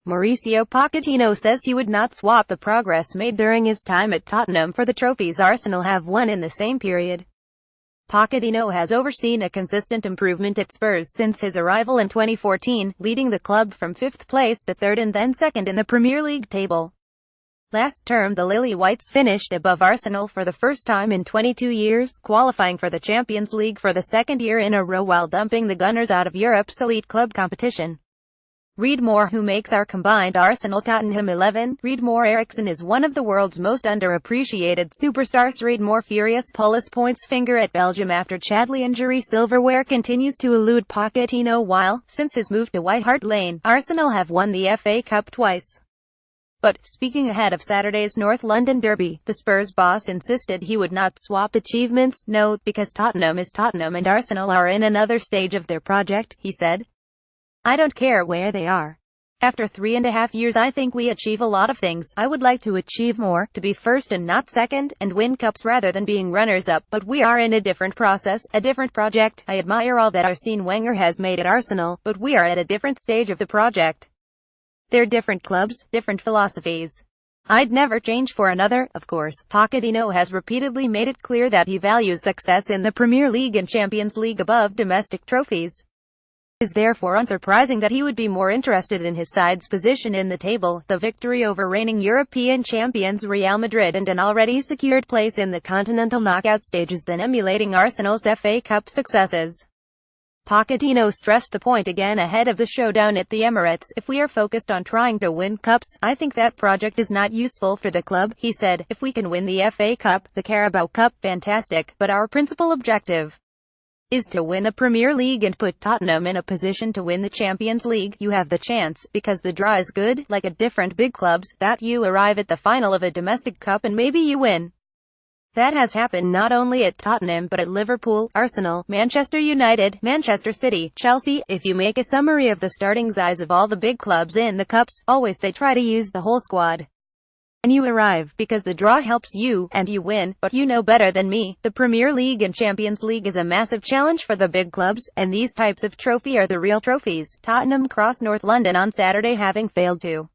Mauricio Pochettino says he would not swap the progress made during his time at Tottenham for the trophies Arsenal have won in the same period. Pochettino has overseen a consistent improvement at Spurs since his arrival in 2014, leading the club from 5th place to 3rd and then 2nd in the Premier League table. Last term the Lilywhites finished above Arsenal for the first time in 22 years, qualifying for the Champions League for the second year in a row while dumping the Gunners out of Europe's elite club competition. Read more. Who makes our combined Arsenal-Tottenham 11? Read more. Eriksen is one of the world's most underappreciated superstars. Read more. Furious Pulis points finger at Belgium after Chadli injury. Silverware continues to elude Pochettino while, since his move to White Hart Lane, Arsenal have won the FA Cup twice. But, speaking ahead of Saturday's North London derby, the Spurs boss insisted he would not swap achievements. No, because Tottenham is Tottenham and Arsenal are in another stage of their project, he said. I don't care where they are. After 3.5 years I think we achieve a lot of things. I would like to achieve more, to be first and not second, and win cups rather than being runners-up, but we are in a different process, a different project. I admire all that Arsene Wenger has made at Arsenal, but we are at a different stage of the project. They're different clubs, different philosophies. I'd never change for another, of course. Pochettino has repeatedly made it clear that he values success in the Premier League and Champions League above domestic trophies. It is therefore unsurprising that he would be more interested in his side's position in the table, the victory over reigning European champions Real Madrid and an already secured place in the continental knockout stages than emulating Arsenal's FA Cup successes. Pochettino stressed the point again ahead of the showdown at the Emirates. If we are focused on trying to win cups, I think that project is not useful for the club, he said. If we can win the FA Cup, the Carabao Cup, fantastic, but our principal objective is to win the Premier League and put Tottenham in a position to win the Champions League. You have the chance, because the draw is good, like at different big clubs, that you arrive at the final of a domestic cup and maybe you win. That has happened not only at Tottenham but at Liverpool, Arsenal, Manchester United, Manchester City, Chelsea. If you make a summary of the starting size of all the big clubs in the cups, always they try to use the whole squad. And you arrive, because the draw helps you, and you win. But you know better than me, the Premier League and Champions League is a massive challenge for the big clubs, and these types of trophy are the real trophies. Tottenham crossed North London on Saturday having failed to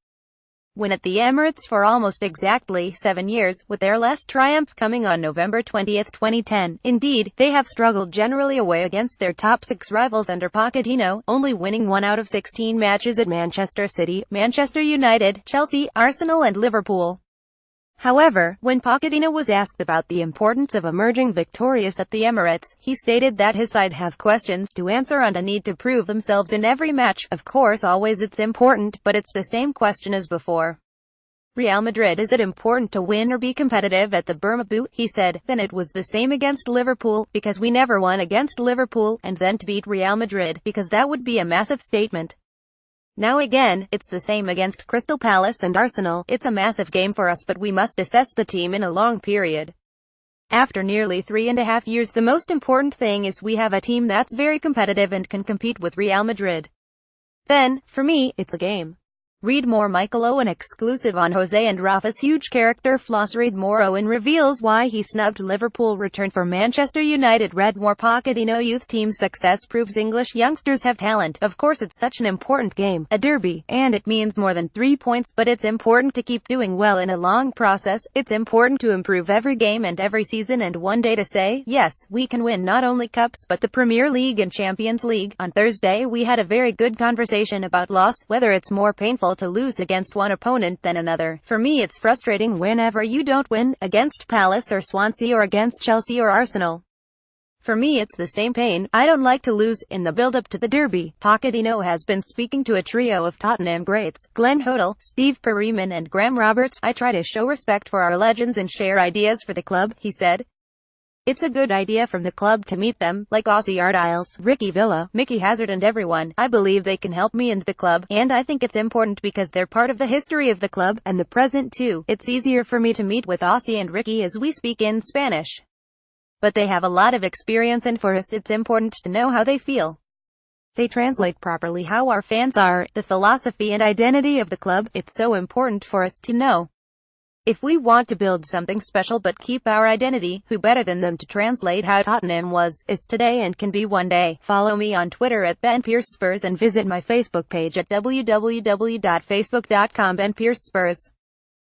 win at the Emirates for almost exactly 7 years, with their last triumph coming on November 20, 2010. Indeed, they have struggled generally away against their top 6 rivals under Pochettino, only winning 1 out of 16 matches at Manchester City, Manchester United, Chelsea, Arsenal and Liverpool. However, when Pochettino was asked about the importance of emerging victorious at the Emirates, he stated that his side have questions to answer and a need to prove themselves in every match. Of course always it's important, but it's the same question as before. Real Madrid, is it important to win or be competitive at the Bernabeu? He said. Then it was the same against Liverpool, because we never won against Liverpool, and then to beat Real Madrid, because that would be a massive statement. Now again, it's the same against Crystal Palace and Arsenal. It's a massive game for us, but we must assess the team in a long period. After nearly 3.5 years, the most important thing is we have a team that's very competitive and can compete with Real Madrid. Then, for me, it's a game. Read more. Michael Owen exclusive on Jose and Rafa's huge character flaws. Read more. Owen reveals why he snubbed Liverpool return for Manchester United. Read more. Pochettino youth team success proves English youngsters have talent. Of course it's such an important game, a derby, and it means more than 3 points, but it's important to keep doing well in a long process. It's important to improve every game and every season, and one day to say, yes, we can win not only cups but the Premier League and Champions League. On Thursday we had a very good conversation about loss, whether it's more painful to lose against one opponent than another. For me it's frustrating whenever you don't win, against Palace or Swansea or against Chelsea or Arsenal. For me it's the same pain. I don't like to lose. In the build-up to the derby, Pochettino has been speaking to a trio of Tottenham greats, Glenn Hoddle, Steve Perryman and Graham Roberts. I try to show respect for our legends and share ideas for the club, he said. It's a good idea from the club to meet them, like Ossie Ardiles, Ricky Villa, Mickey Hazard and everyone. I believe they can help me and the club, and I think it's important because they're part of the history of the club, and the present too. It's easier for me to meet with Ossie and Ricky as we speak in Spanish. But they have a lot of experience, and for us it's important to know how they feel. They translate properly how our fans are, the philosophy and identity of the club. It's so important for us to know. If we want to build something special but keep our identity, who better than them to translate how Tottenham was, is today and can be one day? Follow me on Twitter at @BenPierceSpurs and visit my Facebook page at www.facebook.com/BenPierceSpurs.